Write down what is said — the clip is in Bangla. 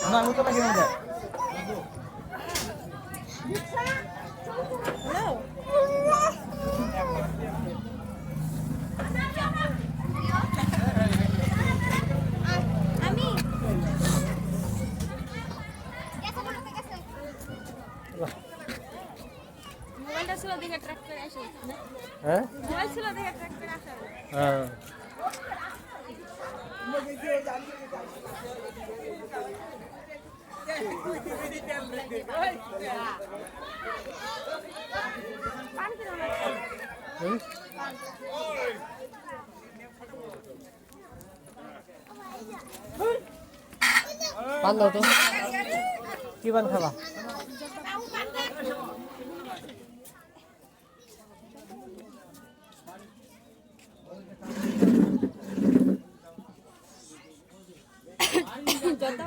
না আমি তো না কিনে দেয় মোবাইলটা ছিল দেখে ট্র্যাক করে আসে হ্যাঁ মোবাইল ছিল দেখে ট্র্যাক করে আসে হ্যাঁ পান দাও তো কি পান খাবা যত